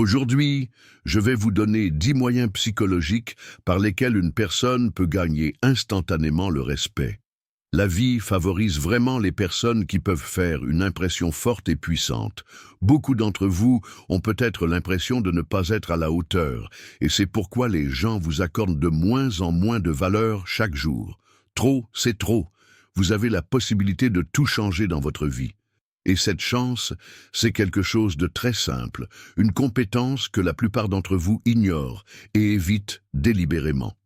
Aujourd'hui, je vais vous donner 10 moyens psychologiques par lesquels une personne peut gagner instantanément le respect. La vie favorise vraiment les personnes qui peuvent faire une impression forte et puissante. Beaucoup d'entre vous ont peut-être l'impression de ne pas être à la hauteur, et c'est pourquoi les gens vous accordent de moins en moins de valeur chaque jour. Trop, c'est trop. Vous avez la possibilité de tout changer dans votre vie. Et cette chance, c'est quelque chose de très simple, une compétence que la plupart d'entre vous ignorent et évitent délibérément.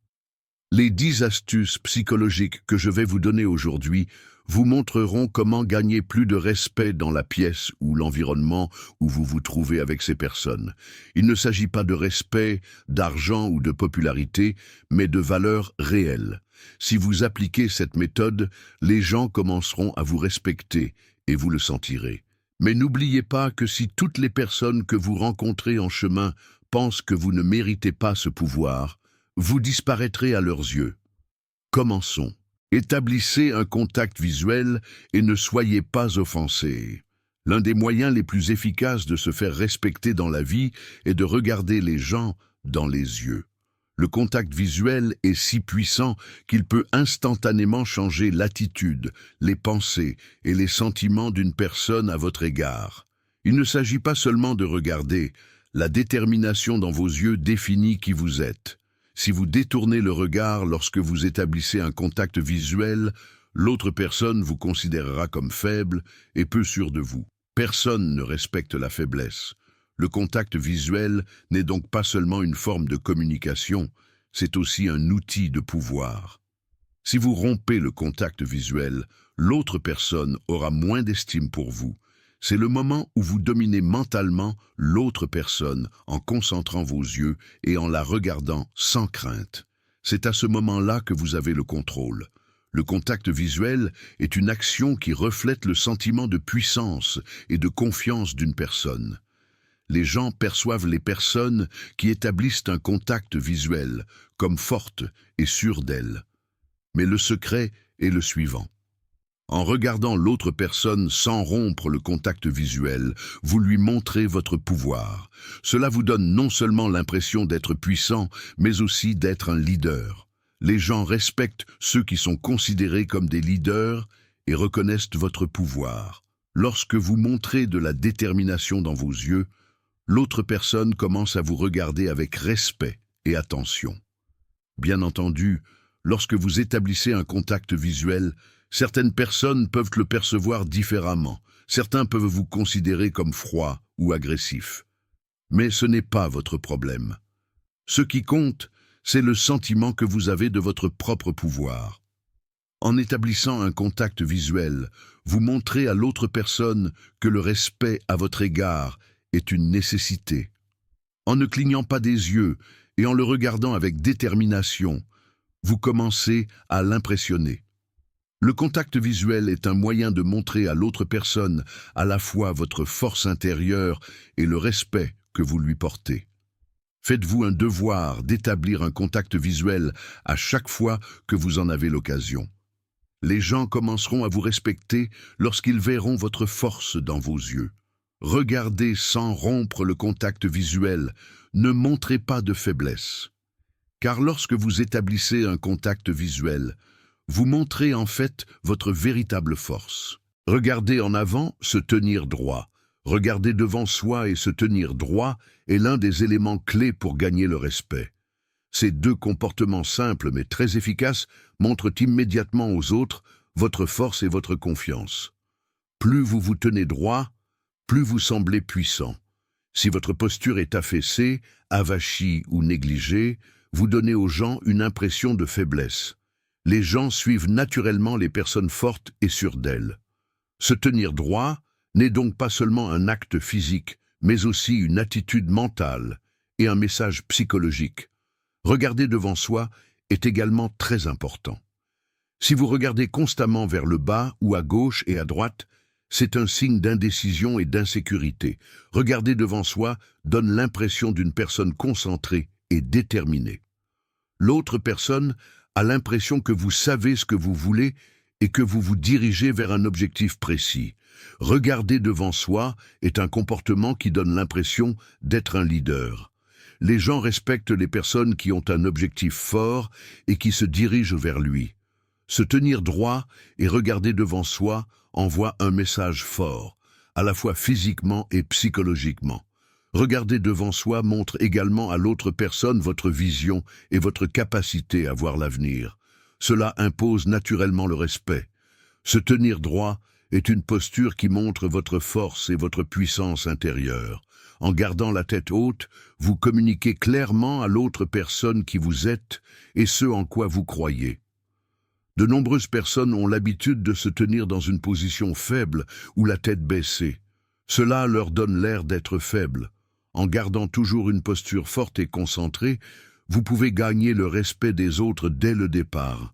Les 10 astuces psychologiques que je vais vous donner aujourd'hui vous montreront comment gagner plus de respect dans la pièce ou l'environnement où vous vous trouvez avec ces personnes. Il ne s'agit pas de respect, d'argent ou de popularité, mais de valeurs réelles. Si vous appliquez cette méthode, les gens commenceront à vous respecter et vous le sentirez. Mais n'oubliez pas que si toutes les personnes que vous rencontrez en chemin pensent que vous ne méritez pas ce pouvoir, vous disparaîtrez à leurs yeux. Commençons. Établissez un contact visuel et ne soyez pas offensés. L'un des moyens les plus efficaces de se faire respecter dans la vie est de regarder les gens dans les yeux. Le contact visuel est si puissant qu'il peut instantanément changer l'attitude, les pensées et les sentiments d'une personne à votre égard. Il ne s'agit pas seulement de regarder, la détermination dans vos yeux définit qui vous êtes. Si vous détournez le regard lorsque vous établissez un contact visuel, l'autre personne vous considérera comme faible et peu sûr de vous. Personne ne respecte la faiblesse. Le contact visuel n'est donc pas seulement une forme de communication, c'est aussi un outil de pouvoir. Si vous rompez le contact visuel, l'autre personne aura moins d'estime pour vous. C'est le moment où vous dominez mentalement l'autre personne en concentrant vos yeux et en la regardant sans crainte. C'est à ce moment-là que vous avez le contrôle. Le contact visuel est une action qui reflète le sentiment de puissance et de confiance d'une personne. Les gens perçoivent les personnes qui établissent un contact visuel comme fortes et sûres d'elles. Mais le secret est le suivant. En regardant l'autre personne sans rompre le contact visuel, vous lui montrez votre pouvoir. Cela vous donne non seulement l'impression d'être puissant, mais aussi d'être un leader. Les gens respectent ceux qui sont considérés comme des leaders et reconnaissent votre pouvoir. Lorsque vous montrez de la détermination dans vos yeux, l'autre personne commence à vous regarder avec respect et attention. Bien entendu, lorsque vous établissez un contact visuel, certaines personnes peuvent le percevoir différemment. Certains peuvent vous considérer comme froid ou agressif. Mais ce n'est pas votre problème. Ce qui compte, c'est le sentiment que vous avez de votre propre pouvoir. En établissant un contact visuel, vous montrez à l'autre personne que le respect à votre égard est une nécessité. En ne clignant pas des yeux et en le regardant avec détermination, vous commencez à l'impressionner. Le contact visuel est un moyen de montrer à l'autre personne à la fois votre force intérieure et le respect que vous lui portez. Faites-vous un devoir d'établir un contact visuel à chaque fois que vous en avez l'occasion. Les gens commenceront à vous respecter lorsqu'ils verront votre force dans vos yeux. Regardez sans rompre le contact visuel, ne montrez pas de faiblesse. Car lorsque vous établissez un contact visuel, vous montrez en fait votre véritable force. Regarder en avant, se tenir droit. Regarder devant soi et se tenir droit est l'un des éléments clés pour gagner le respect. Ces deux comportements simples mais très efficaces montrent immédiatement aux autres votre force et votre confiance. Plus vous vous tenez droit, plus vous semblez puissant. Si votre posture est affaissée, avachie ou négligée, vous donnez aux gens une impression de faiblesse. Les gens suivent naturellement les personnes fortes et sûres d'elles. Se tenir droit n'est donc pas seulement un acte physique, mais aussi une attitude mentale et un message psychologique. Regarder devant soi est également très important. Si vous regardez constamment vers le bas ou à gauche et à droite, c'est un signe d'indécision et d'insécurité. Regarder devant soi donne l'impression d'une personne concentrée et déterminée. L'autre personne a l'impression que vous savez ce que vous voulez et que vous vous dirigez vers un objectif précis. Regarder devant soi est un comportement qui donne l'impression d'être un leader. Les gens respectent les personnes qui ont un objectif fort et qui se dirigent vers lui. Se tenir droit et regarder devant soi envoie un message fort, à la fois physiquement et psychologiquement. Regarder devant soi montre également à l'autre personne votre vision et votre capacité à voir l'avenir. Cela impose naturellement le respect. Se tenir droit est une posture qui montre votre force et votre puissance intérieure. En gardant la tête haute, vous communiquez clairement à l'autre personne qui vous êtes et ce en quoi vous croyez. De nombreuses personnes ont l'habitude de se tenir dans une position faible ou la tête baissée. Cela leur donne l'air d'être faible. En gardant toujours une posture forte et concentrée, vous pouvez gagner le respect des autres dès le départ.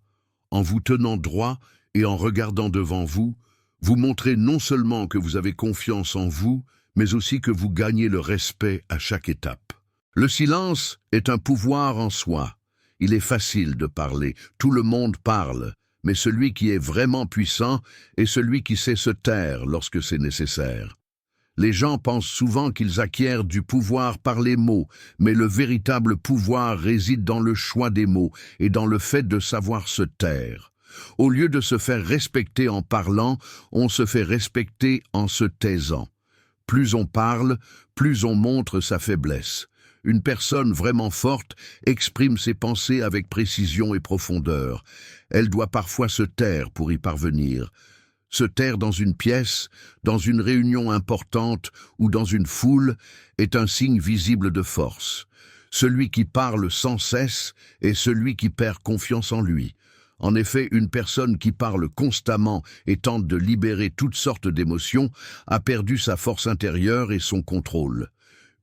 En vous tenant droit et en regardant devant vous, vous montrez non seulement que vous avez confiance en vous, mais aussi que vous gagnez le respect à chaque étape. Le silence est un pouvoir en soi. Il est facile de parler, tout le monde parle, mais celui qui est vraiment puissant est celui qui sait se taire lorsque c'est nécessaire. Les gens pensent souvent qu'ils acquièrent du pouvoir par les mots, mais le véritable pouvoir réside dans le choix des mots et dans le fait de savoir se taire. Au lieu de se faire respecter en parlant, on se fait respecter en se taisant. Plus on parle, plus on montre sa faiblesse. Une personne vraiment forte exprime ses pensées avec précision et profondeur. Elle doit parfois se taire pour y parvenir. Se taire dans une pièce, dans une réunion importante ou dans une foule est un signe visible de force. Celui qui parle sans cesse est celui qui perd confiance en lui. En effet, une personne qui parle constamment et tente de libérer toutes sortes d'émotions a perdu sa force intérieure et son contrôle.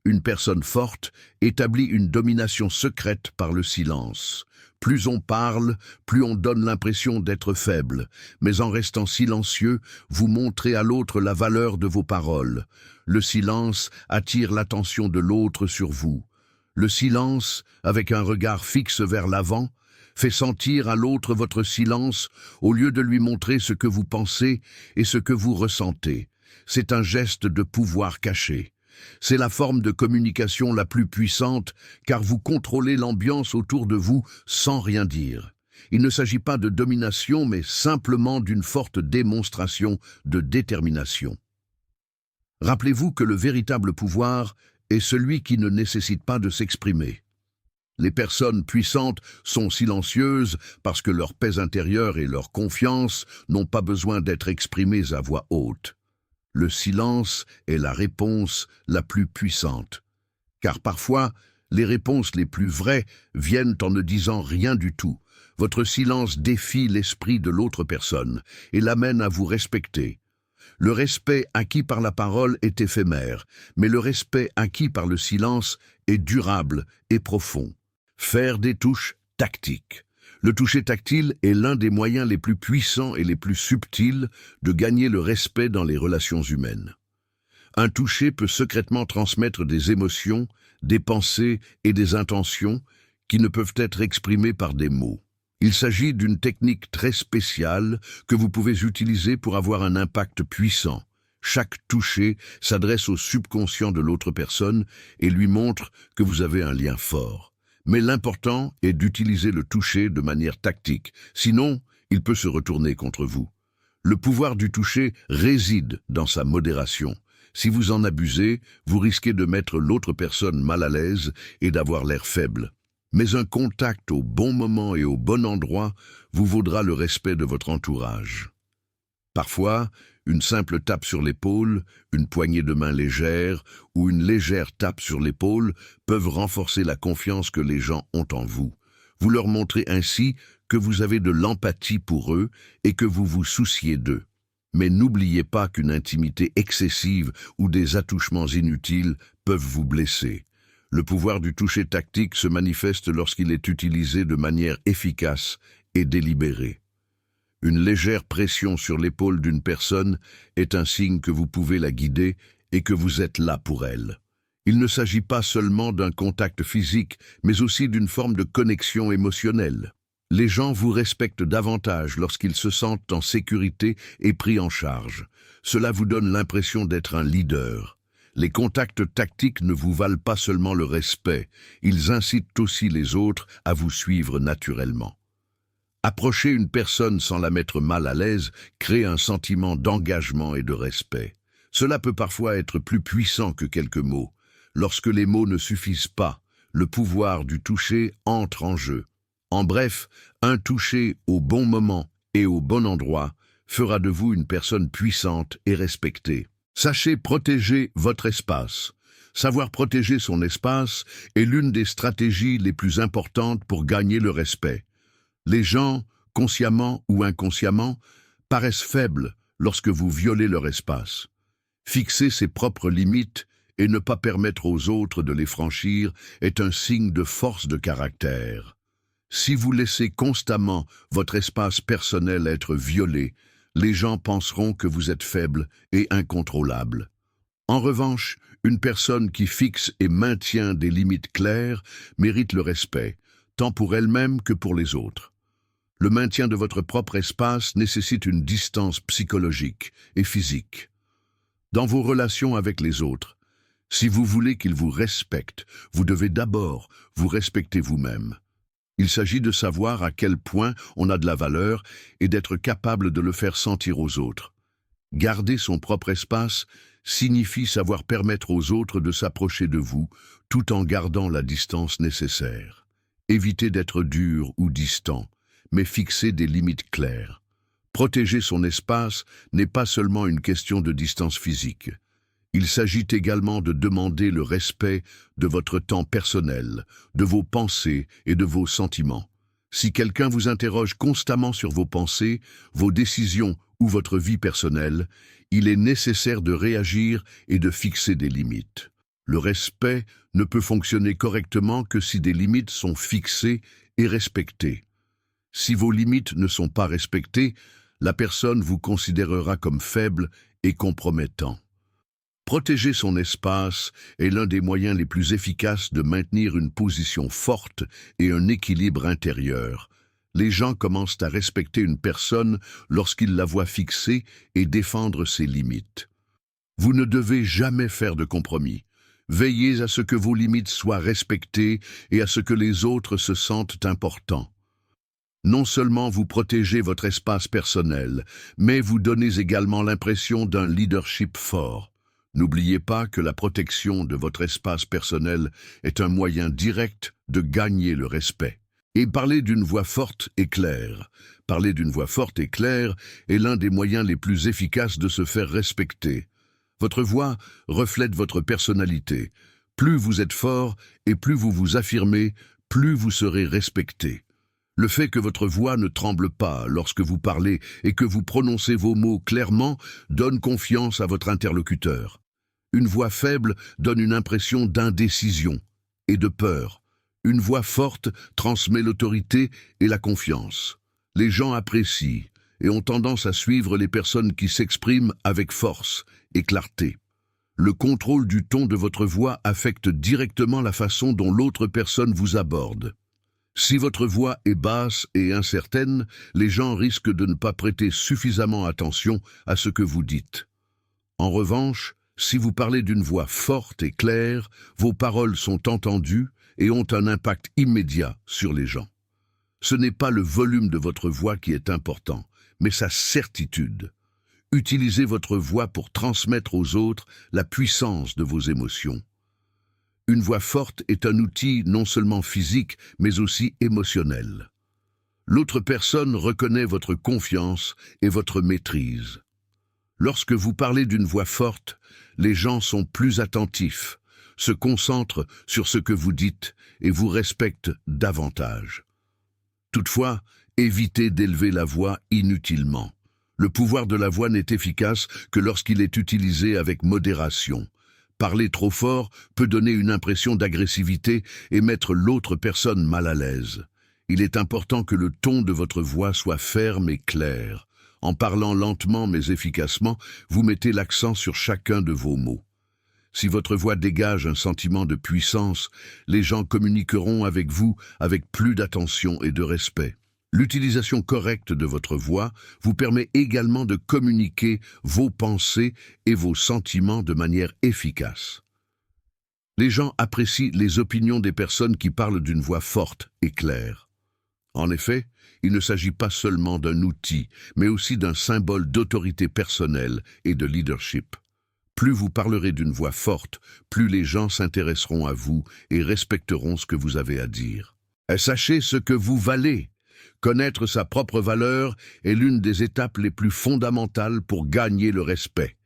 Une personne forte établit une domination secrète par le silence. Plus on parle, plus on donne l'impression d'être faible, mais en restant silencieux, vous montrez à l'autre la valeur de vos paroles. Le silence attire l'attention de l'autre sur vous. Le silence, avec un regard fixe vers l'avant, fait sentir à l'autre votre silence au lieu de lui montrer ce que vous pensez et ce que vous ressentez. C'est un geste de pouvoir caché. C'est la forme de communication la plus puissante car vous contrôlez l'ambiance autour de vous sans rien dire. Il ne s'agit pas de domination mais simplement d'une forte démonstration de détermination. Rappelez-vous que le véritable pouvoir est celui qui ne nécessite pas de s'exprimer. Les personnes puissantes sont silencieuses parce que leur paix intérieure et leur confiance n'ont pas besoin d'être exprimées à voix haute. Le silence est la réponse la plus puissante. Car parfois, les réponses les plus vraies viennent en ne disant rien du tout. Votre silence défie l'esprit de l'autre personne et l'amène à vous respecter. Le respect acquis par la parole est éphémère, mais le respect acquis par le silence est durable et profond. Faire des touches tactiques. Le toucher tactile est l'un des moyens les plus puissants et les plus subtils de gagner le respect dans les relations humaines. Un toucher peut secrètement transmettre des émotions, des pensées et des intentions qui ne peuvent être exprimées par des mots. Il s'agit d'une technique très spéciale que vous pouvez utiliser pour avoir un impact puissant. Chaque toucher s'adresse au subconscient de l'autre personne et lui montre que vous avez un lien fort. Mais l'important est d'utiliser le toucher de manière tactique, sinon il peut se retourner contre vous. Le pouvoir du toucher réside dans sa modération. Si vous en abusez, vous risquez de mettre l'autre personne mal à l'aise et d'avoir l'air faible. Mais un contact au bon moment et au bon endroit vous vaudra le respect de votre entourage. Parfois, une simple tape sur l'épaule, une poignée de main légère ou une légère tape sur l'épaule peuvent renforcer la confiance que les gens ont en vous. Vous leur montrez ainsi que vous avez de l'empathie pour eux et que vous vous souciez d'eux. Mais n'oubliez pas qu'une intimité excessive ou des attouchements inutiles peuvent vous blesser. Le pouvoir du toucher tactique se manifeste lorsqu'il est utilisé de manière efficace et délibérée. Une légère pression sur l'épaule d'une personne est un signe que vous pouvez la guider et que vous êtes là pour elle. Il ne s'agit pas seulement d'un contact physique, mais aussi d'une forme de connexion émotionnelle. Les gens vous respectent davantage lorsqu'ils se sentent en sécurité et pris en charge. Cela vous donne l'impression d'être un leader. Les contacts tactiques ne vous valent pas seulement le respect, ils incitent aussi les autres à vous suivre naturellement. Approcher une personne sans la mettre mal à l'aise crée un sentiment d'engagement et de respect. Cela peut parfois être plus puissant que quelques mots. Lorsque les mots ne suffisent pas, le pouvoir du toucher entre en jeu. En bref, un toucher au bon moment et au bon endroit fera de vous une personne puissante et respectée. Sachez protéger votre espace. Savoir protéger son espace est l'une des stratégies les plus importantes pour gagner le respect. Les gens, consciemment ou inconsciemment, paraissent faibles lorsque vous violez leur espace. Fixer ses propres limites et ne pas permettre aux autres de les franchir est un signe de force de caractère. Si vous laissez constamment votre espace personnel être violé, les gens penseront que vous êtes faible et incontrôlable. En revanche, une personne qui fixe et maintient des limites claires mérite le respect, tant pour elle-même que pour les autres. Le maintien de votre propre espace nécessite une distance psychologique et physique. Dans vos relations avec les autres, si vous voulez qu'ils vous respectent, vous devez d'abord vous respecter vous-même. Il s'agit de savoir à quel point on a de la valeur et d'être capable de le faire sentir aux autres. Garder son propre espace signifie savoir permettre aux autres de s'approcher de vous tout en gardant la distance nécessaire. Évitez d'être dur ou distant, mais fixez des limites claires. Protéger son espace n'est pas seulement une question de distance physique. Il s'agit également de demander le respect de votre temps personnel, de vos pensées et de vos sentiments. Si quelqu'un vous interroge constamment sur vos pensées, vos décisions ou votre vie personnelle, il est nécessaire de réagir et de fixer des limites. Le respect ne peut fonctionner correctement que si des limites sont fixées et respectées. Si vos limites ne sont pas respectées, la personne vous considérera comme faible et compromettant. Protéger son espace est l'un des moyens les plus efficaces de maintenir une position forte et un équilibre intérieur. Les gens commencent à respecter une personne lorsqu'ils la voient fixée et défendre ses limites. Vous ne devez jamais faire de compromis. Veillez à ce que vos limites soient respectées et à ce que les autres se sentent importants. Non seulement vous protégez votre espace personnel, mais vous donnez également l'impression d'un leadership fort. N'oubliez pas que la protection de votre espace personnel est un moyen direct de gagner le respect. Et parler d'une voix forte et claire. Parler d'une voix forte et claire est l'un des moyens les plus efficaces de se faire respecter. Votre voix reflète votre personnalité. Plus vous êtes fort et plus vous vous affirmez, plus vous serez respecté. Le fait que votre voix ne tremble pas lorsque vous parlez et que vous prononcez vos mots clairement donne confiance à votre interlocuteur. Une voix faible donne une impression d'indécision et de peur. Une voix forte transmet l'autorité et la confiance. Les gens apprécient et ont tendance à suivre les personnes qui s'expriment avec force et clarté. Le contrôle du ton de votre voix affecte directement la façon dont l'autre personne vous aborde. Si votre voix est basse et incertaine, les gens risquent de ne pas prêter suffisamment attention à ce que vous dites. En revanche, si vous parlez d'une voix forte et claire, vos paroles sont entendues et ont un impact immédiat sur les gens. Ce n'est pas le volume de votre voix qui est important, mais sa certitude. Utilisez votre voix pour transmettre aux autres la puissance de vos émotions. Une voix forte est un outil non seulement physique, mais aussi émotionnel. L'autre personne reconnaît votre confiance et votre maîtrise. Lorsque vous parlez d'une voix forte, les gens sont plus attentifs, se concentrent sur ce que vous dites et vous respectent davantage. Toutefois, évitez d'élever la voix inutilement. Le pouvoir de la voix n'est efficace que lorsqu'il est utilisé avec modération. Parler trop fort peut donner une impression d'agressivité et mettre l'autre personne mal à l'aise. Il est important que le ton de votre voix soit ferme et clair. En parlant lentement mais efficacement, vous mettez l'accent sur chacun de vos mots. Si votre voix dégage un sentiment de puissance, les gens communiqueront avec vous avec plus d'attention et de respect. L'utilisation correcte de votre voix vous permet également de communiquer vos pensées et vos sentiments de manière efficace. Les gens apprécient les opinions des personnes qui parlent d'une voix forte et claire. En effet, il ne s'agit pas seulement d'un outil, mais aussi d'un symbole d'autorité personnelle et de leadership. Plus vous parlerez d'une voix forte, plus les gens s'intéresseront à vous et respecteront ce que vous avez à dire. Sachez ce que vous valez. Connaître sa propre valeur est l'une des étapes les plus fondamentales pour gagner le respect.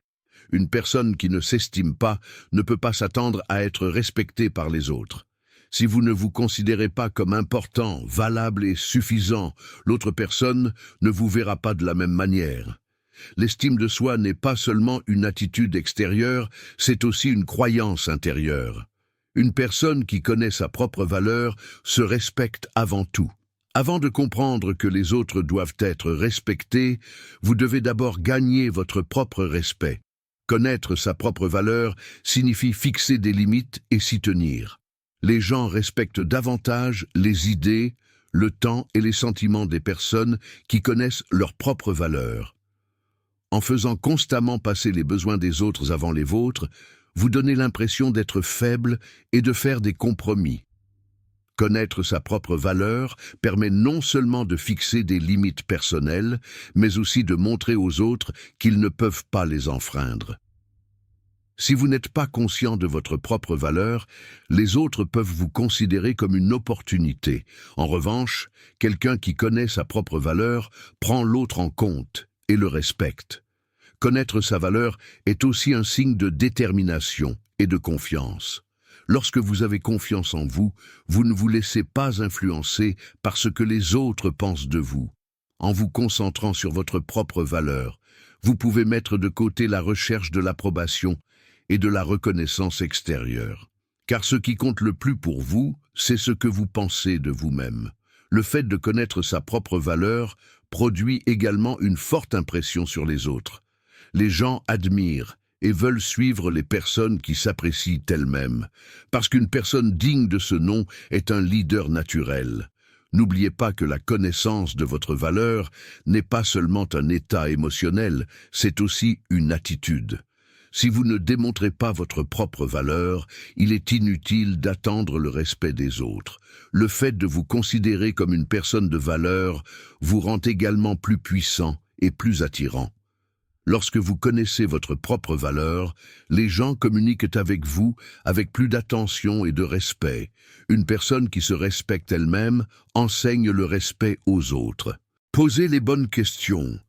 Une personne qui ne s'estime pas ne peut pas s'attendre à être respectée par les autres. Si vous ne vous considérez pas comme important, valable et suffisant, l'autre personne ne vous verra pas de la même manière. L'estime de soi n'est pas seulement une attitude extérieure, c'est aussi une croyance intérieure. Une personne qui connaît sa propre valeur se respecte avant tout. Avant de comprendre que les autres doivent être respectés, vous devez d'abord gagner votre propre respect. Connaître sa propre valeur signifie fixer des limites et s'y tenir. Les gens respectent davantage les idées, le temps et les sentiments des personnes qui connaissent leur propre valeur. En faisant constamment passer les besoins des autres avant les vôtres, vous donnez l'impression d'être faible et de faire des compromis. Connaître sa propre valeur permet non seulement de fixer des limites personnelles, mais aussi de montrer aux autres qu'ils ne peuvent pas les enfreindre. Si vous n'êtes pas conscient de votre propre valeur, les autres peuvent vous considérer comme une opportunité. En revanche, quelqu'un qui connaît sa propre valeur prend l'autre en compte et le respecte. Connaître sa valeur est aussi un signe de détermination et de confiance. Lorsque vous avez confiance en vous, vous ne vous laissez pas influencer par ce que les autres pensent de vous. En vous concentrant sur votre propre valeur, vous pouvez mettre de côté la recherche de l'approbation et de la reconnaissance extérieure. Car ce qui compte le plus pour vous, c'est ce que vous pensez de vous-même. Le fait de connaître sa propre valeur produit également une forte impression sur les autres. Les gens admirent et veulent suivre les personnes qui s'apprécient elles-mêmes, parce qu'une personne digne de ce nom est un leader naturel. N'oubliez pas que la connaissance de votre valeur n'est pas seulement un état émotionnel, c'est aussi une attitude. Si vous ne démontrez pas votre propre valeur, il est inutile d'attendre le respect des autres. Le fait de vous considérer comme une personne de valeur vous rend également plus puissant et plus attirant. Lorsque vous connaissez votre propre valeur, les gens communiquent avec vous avec plus d'attention et de respect. Une personne qui se respecte elle-même enseigne le respect aux autres. Posez les bonnes questions.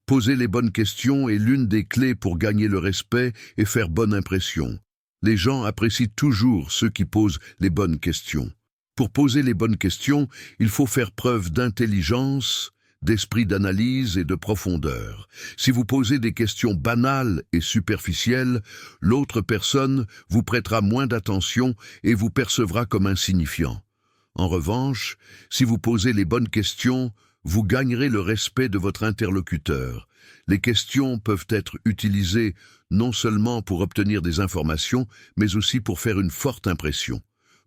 Poser les bonnes questions est l'une des clés pour gagner le respect et faire bonne impression. Les gens apprécient toujours ceux qui posent les bonnes questions. Pour poser les bonnes questions, il faut faire preuve d'intelligence, d'esprit d'analyse et de profondeur. Si vous posez des questions banales et superficielles, l'autre personne vous prêtera moins d'attention et vous percevra comme insignifiant. En revanche, si vous posez les bonnes questions, vous gagnerez le respect de votre interlocuteur. Les questions peuvent être utilisées non seulement pour obtenir des informations, mais aussi pour faire une forte impression.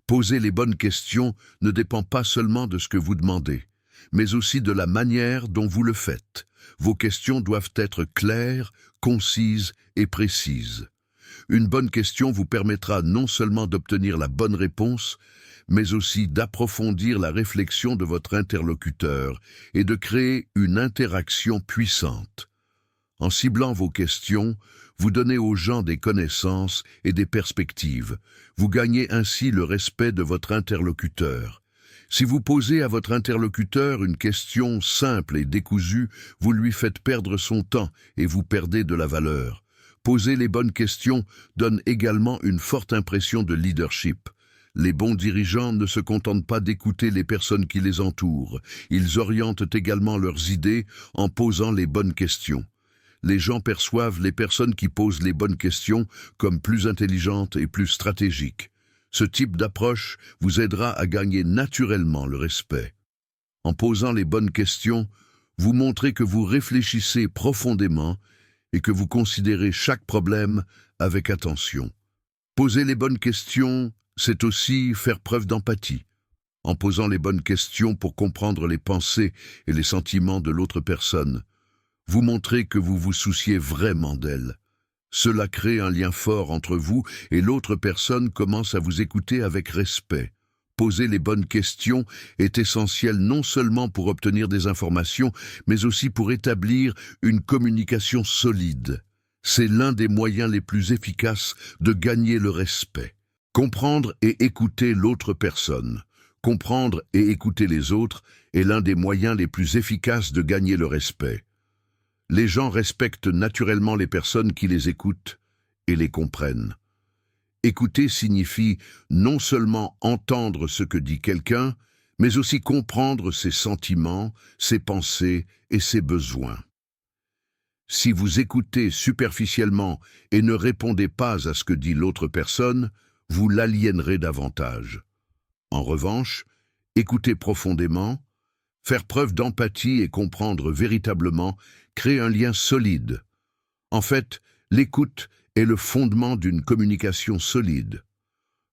Poser les bonnes questions ne dépend pas seulement de ce que vous demandez, mais aussi de la manière dont vous le faites. Vos questions doivent être claires, concises et précises. Une bonne question vous permettra non seulement d'obtenir la bonne réponse, mais aussi d'approfondir la réflexion de votre interlocuteur et de créer une interaction puissante. En ciblant vos questions, vous donnez aux gens des connaissances et des perspectives. Vous gagnez ainsi le respect de votre interlocuteur. Si vous posez à votre interlocuteur une question simple et décousue, vous lui faites perdre son temps et vous perdez de la valeur. Poser les bonnes questions donne également une forte impression de leadership. Les bons dirigeants ne se contentent pas d'écouter les personnes qui les entourent. Ils orientent également leurs idées en posant les bonnes questions. Les gens perçoivent les personnes qui posent les bonnes questions comme plus intelligentes et plus stratégiques. Ce type d'approche vous aidera à gagner naturellement le respect. En posant les bonnes questions, vous montrez que vous réfléchissez profondément et que vous considérez chaque problème avec attention. Poser les bonnes questions, c'est aussi faire preuve d'empathie. en posant les bonnes questions pour comprendre les pensées et les sentiments de l'autre personne. Vous montrez que vous vous souciez vraiment d'elle. Cela crée un lien fort entre vous et l'autre personne commence à vous écouter avec respect. Poser les bonnes questions est essentiel non seulement pour obtenir des informations, mais aussi pour établir une communication solide. C'est l'un des moyens les plus efficaces de gagner le respect. Comprendre et écouter l'autre personne. Comprendre et écouter les autres est l'un des moyens les plus efficaces de gagner le respect. Les gens respectent naturellement les personnes qui les écoutent et les comprennent. Écouter signifie non seulement entendre ce que dit quelqu'un, mais aussi comprendre ses sentiments, ses pensées et ses besoins. Si vous écoutez superficiellement et ne répondez pas à ce que dit l'autre personne, vous l'aliénerez davantage. En revanche, écouter profondément, faire preuve d'empathie et comprendre véritablement crée un lien solide. En fait, l'écoute est le fondement d'une communication solide.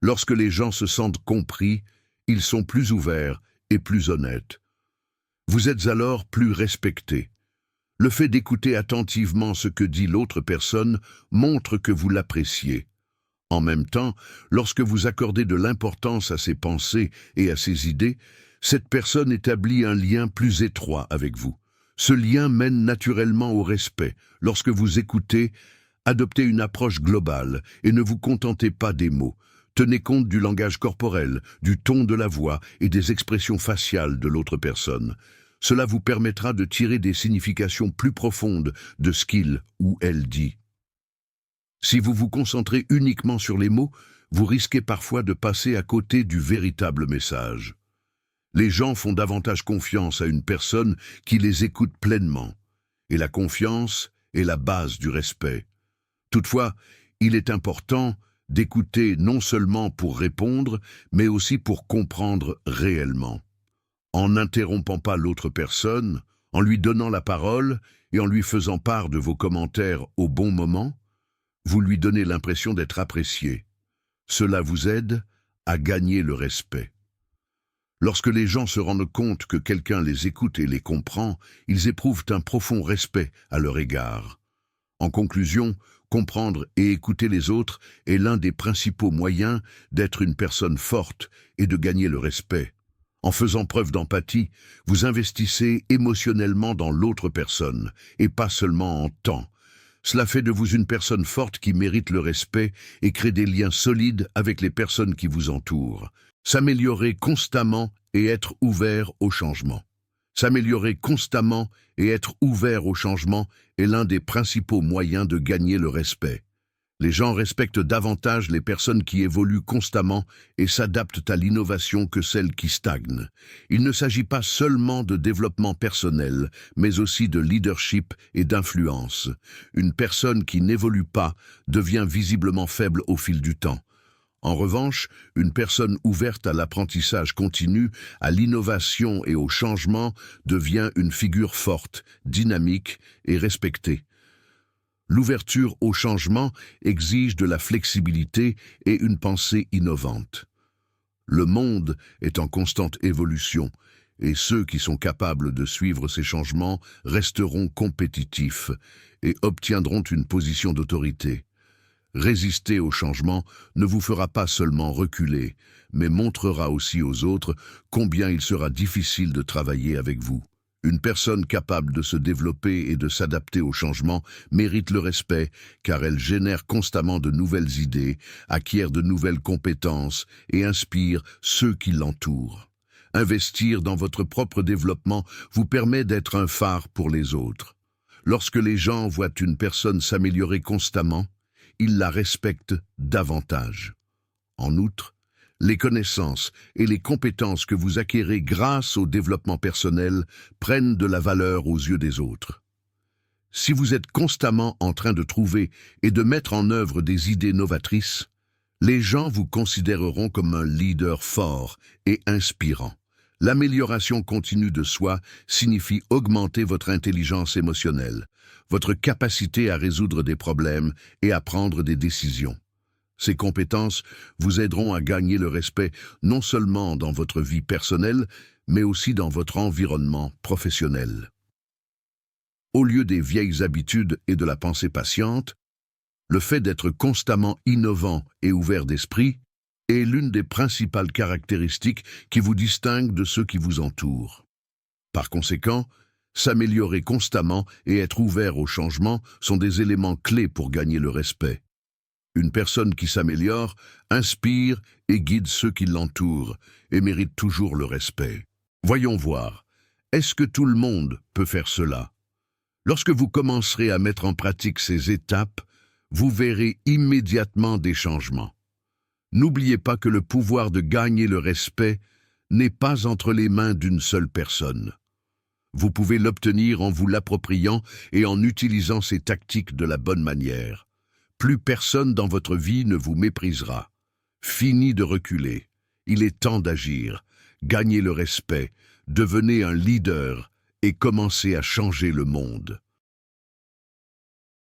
Lorsque les gens se sentent compris, ils sont plus ouverts et plus honnêtes. Vous êtes alors plus respectés. Le fait d'écouter attentivement ce que dit l'autre personne montre que vous l'appréciez. En même temps, lorsque vous accordez de l'importance à ses pensées et à ses idées, cette personne établit un lien plus étroit avec vous. Ce lien mène naturellement au respect. Lorsque vous écoutez, adoptez une approche globale et ne vous contentez pas des mots. Tenez compte du langage corporel, du ton de la voix et des expressions faciales de l'autre personne. Cela vous permettra de tirer des significations plus profondes de ce qu'il ou elle dit. Si vous vous concentrez uniquement sur les mots, vous risquez parfois de passer à côté du véritable message. Les gens font davantage confiance à une personne qui les écoute pleinement, et la confiance est la base du respect. Toutefois, il est important d'écouter non seulement pour répondre, mais aussi pour comprendre réellement. En n'interrompant pas l'autre personne, en lui donnant la parole et en lui faisant part de vos commentaires au bon moment, vous lui donnez l'impression d'être apprécié. Cela vous aide à gagner le respect. Lorsque les gens se rendent compte que quelqu'un les écoute et les comprend, ils éprouvent un profond respect à leur égard. En conclusion, comprendre et écouter les autres est l'un des principaux moyens d'être une personne forte et de gagner le respect. En faisant preuve d'empathie, vous investissez émotionnellement dans l'autre personne, et pas seulement en temps. Cela fait de vous une personne forte qui mérite le respect et crée des liens solides avec les personnes qui vous entourent. S'améliorer constamment et être ouvert au changement. S'améliorer constamment et être ouvert au changement est l'un des principaux moyens de gagner le respect. Les gens respectent davantage les personnes qui évoluent constamment et s'adaptent à l'innovation que celles qui stagnent. Il ne s'agit pas seulement de développement personnel, mais aussi de leadership et d'influence. Une personne qui n'évolue pas devient visiblement faible au fil du temps. En revanche, une personne ouverte à l'apprentissage continu, à l'innovation et au changement devient une figure forte, dynamique et respectée. L'ouverture au changement exige de la flexibilité et une pensée innovante. Le monde est en constante évolution, et ceux qui sont capables de suivre ces changements resteront compétitifs et obtiendront une position d'autorité. Résister au changement ne vous fera pas seulement reculer, mais montrera aussi aux autres combien il sera difficile de travailler avec vous. Une personne capable de se développer et de s'adapter au changement mérite le respect car elle génère constamment de nouvelles idées, acquiert de nouvelles compétences et inspire ceux qui l'entourent. Investir dans votre propre développement vous permet d'être un phare pour les autres. Lorsque les gens voient une personne s'améliorer constamment, ils la respectent davantage. En outre, les connaissances et les compétences que vous acquérez grâce au développement personnel prennent de la valeur aux yeux des autres. Si vous êtes constamment en train de trouver et de mettre en œuvre des idées novatrices, les gens vous considéreront comme un leader fort et inspirant. L'amélioration continue de soi signifie augmenter votre intelligence émotionnelle, votre capacité à résoudre des problèmes et à prendre des décisions. Ces compétences vous aideront à gagner le respect non seulement dans votre vie personnelle, mais aussi dans votre environnement professionnel. Au lieu des vieilles habitudes et de la pensée patiente, le fait d'être constamment innovant et ouvert d'esprit est l'une des principales caractéristiques qui vous distinguent de ceux qui vous entourent. Par conséquent, s'améliorer constamment et être ouvert au changement sont des éléments clés pour gagner le respect. Une personne qui s'améliore inspire et guide ceux qui l'entourent et mérite toujours le respect. Voyons voir, est-ce que tout le monde peut faire cela? Lorsque vous commencerez à mettre en pratique ces étapes, vous verrez immédiatement des changements. N'oubliez pas que le pouvoir de gagner le respect n'est pas entre les mains d'une seule personne. Vous pouvez l'obtenir en vous l'appropriant et en utilisant ces tactiques de la bonne manière. Plus personne dans votre vie ne vous méprisera. Fini de reculer. Il est temps d'agir. Gagnez le respect, devenez un leader et commencez à changer le monde.